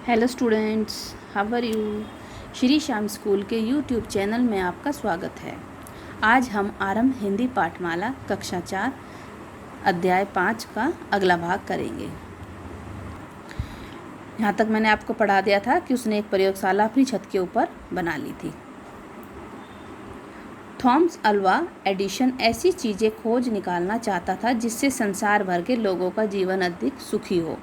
Hello students, how are you. Shri Shyam school के YouTube channel में आपका स्वागत है। आज हम आरंभ हिंदी पाठमाला कक्षा 4 अध्याय 5 का अगला भाग करेंगे। यहाँ तक मैंने आपको पढ़ा दिया था कि उसने एक प्रयोगशाला अपनी छत के ऊपर बना ली थी। थॉमस अल्वा एडिशन ऐसी चीज़ें खोज निकालना चाहता था जिससे संसार भर के लोगों का जीवन अधिक सुखी हो।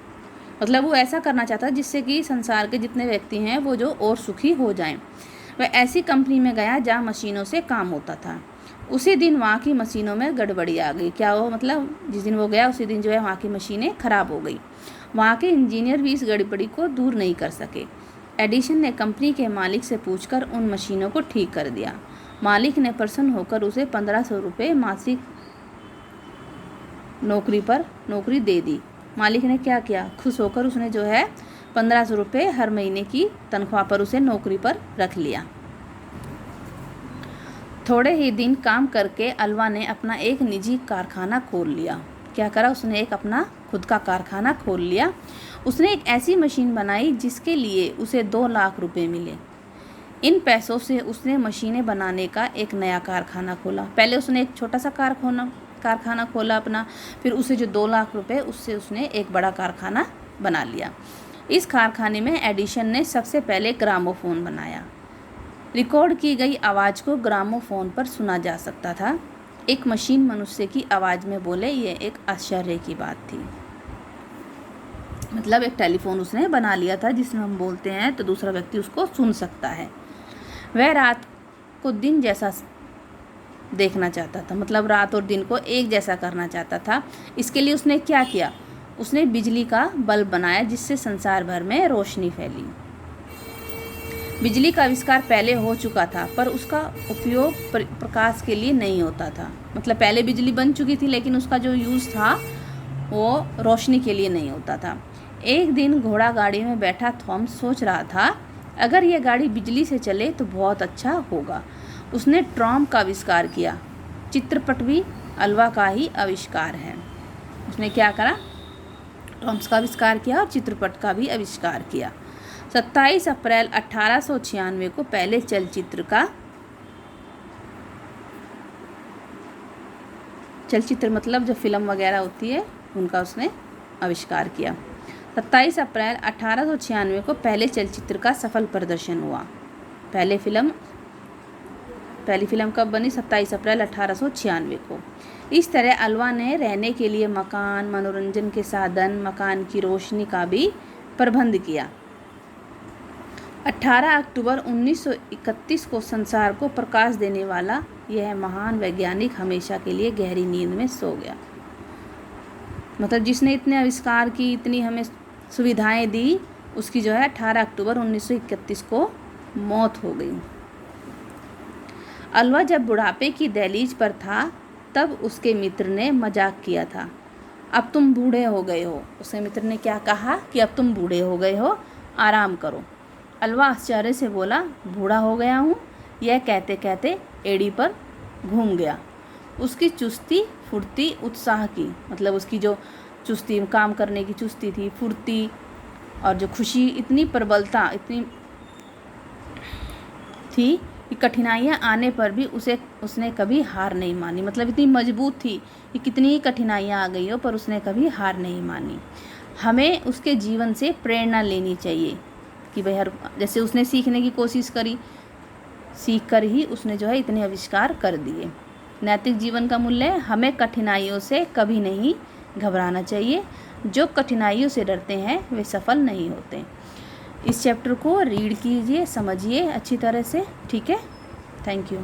मतलब वो ऐसा करना चाहता जिससे कि संसार के जितने व्यक्ति हैं वो जो और सुखी हो जाएं। वह ऐसी कंपनी में गया जहाँ मशीनों से काम होता था। उसी दिन वहाँ की मशीनों में गड़बड़ी आ गई। क्या हो, मतलब जिस दिन वो गया उसी दिन जो है वहाँ की मशीनें खराब हो गई। वहाँ के इंजीनियर भी इस गड़बड़ी को दूर नहीं कर सके। एडिशन ने कंपनी के मालिक से पूछकर उन मशीनों को ठीक कर दिया। मालिक ने प्रसन्न होकर उसे 1500 रुपये मासिक नौकरी दे दी। मालिक ने क्या किया, खुश होकर उसने जो है 1500 रुपये हर महीने की तनख्वाह पर उसे नौकरी पर रख लिया। थोड़े ही दिन काम करके अल्वा ने अपना एक निजी कारखाना खोल लिया। क्या करा उसने, एक अपना खुद का कारखाना खोल लिया। उसने एक ऐसी मशीन बनाई जिसके लिए उसे 2 लाख रुपए मिले। इन पैसों से उसने मशीनें बनाने का एक नया कारखाना खोला। पहले उसने एक छोटा सा कारखाना खोला अपना, फिर उसे जो 2 लाख रुपए उससे उसने एक बड़ा कारखाना बना लिया। इस कारखाने में एडिशन ने सबसे पहले ग्रामोफोन बनाया। रिकॉर्ड की गई आवाज़ को ग्रामोफोन पर सुना जा सकता था। एक मशीन मनुष्य की आवाज़ में बोले, यह एक आश्चर्य की बात थी। मतलब एक टेलीफोन उसने बना लिया था जिसमें हम बोलते हैं तो दूसरा व्यक्ति उसको सुन सकता है। वह रात को दिन जैसा देखना चाहता था, मतलब रात और दिन को एक जैसा करना चाहता था। इसके लिए उसने क्या किया, उसने बिजली का बल्ब बनाया जिससे संसार भर में रोशनी फैली। बिजली का आविष्कार पहले हो चुका था पर उसका उपयोग प्रकाश के लिए नहीं होता था। मतलब पहले बिजली बन चुकी थी लेकिन उसका जो यूज़ था वो रोशनी के लिए नहीं होता था। एक दिन घोड़ा गाड़ी में बैठा थॉमस सोच रहा था, अगर यह गाड़ी बिजली से चले तो बहुत अच्छा होगा। उसने ट्राम का आविष्कार किया। चित्रपट भी अल्वा का ही आविष्कार है। उसने क्या करा, ट्राम्स का आविष्कार किया और चित्रपट का भी आविष्कार किया। 27 अप्रैल 1896 को पहले चलचित्र मतलब जो फिल्म वगैरह होती है उनका उसने आविष्कार किया। 27 अप्रैल 1896 को पहले चलचित्र का सफल प्रदर्शन हुआ। पहली फिल्म कब बनी, 27 अप्रैल 1896 को। इस तरह अल्वा ने रहने के लिए मकान, मनोरंजन के साधन, मकान की रोशनी का भी प्रबंध किया। 18 अक्टूबर 1931 को संसार को प्रकाश देने वाला यह महान वैज्ञानिक हमेशा के लिए गहरी नींद में सो गया। मतलब जिसने इतने आविष्कार की, इतनी हमें सुविधाएं दी, उसकी जो है 18 अक्टूबर 1931 को मौत हो गई। अल्वा जब बुढ़ापे की दहलीज पर था तब उसके मित्र ने मजाक किया था, अब तुम बूढ़े हो गए हो। उसके मित्र ने क्या कहा कि अब तुम बूढ़े हो गए हो, आराम करो। अल्वा आश्चर्य से बोला, बूढ़ा हो गया हूँ। यह कहते कहते एड़ी पर घूम गया। उसकी चुस्ती, फुर्ती, उत्साह की, मतलब उसकी जो चुस्ती, काम करने की चुस्ती थी, फुर्ती और जो खुशी, इतनी प्रबलता इतनी थी कि कठिनाइयाँ आने पर भी उसने कभी हार नहीं मानी। मतलब इतनी मजबूत थी कि कितनी ही कठिनाइयाँ आ गई हो पर उसने कभी हार नहीं मानी। हमें उसके जीवन से प्रेरणा लेनी चाहिए कि भाई जैसे उसने सीखने की कोशिश करी, सीख कर ही उसने जो है इतने आविष्कार कर दिए। नैतिक जीवन का मूल्य, हमें कठिनाइयों से कभी नहीं घबराना चाहिए। जो कठिनाइयों से डरते हैं वे सफल नहीं होते। इस चैप्टर को रीड कीजिए, समझिए अच्छी तरह से, ठीक है। Thank you.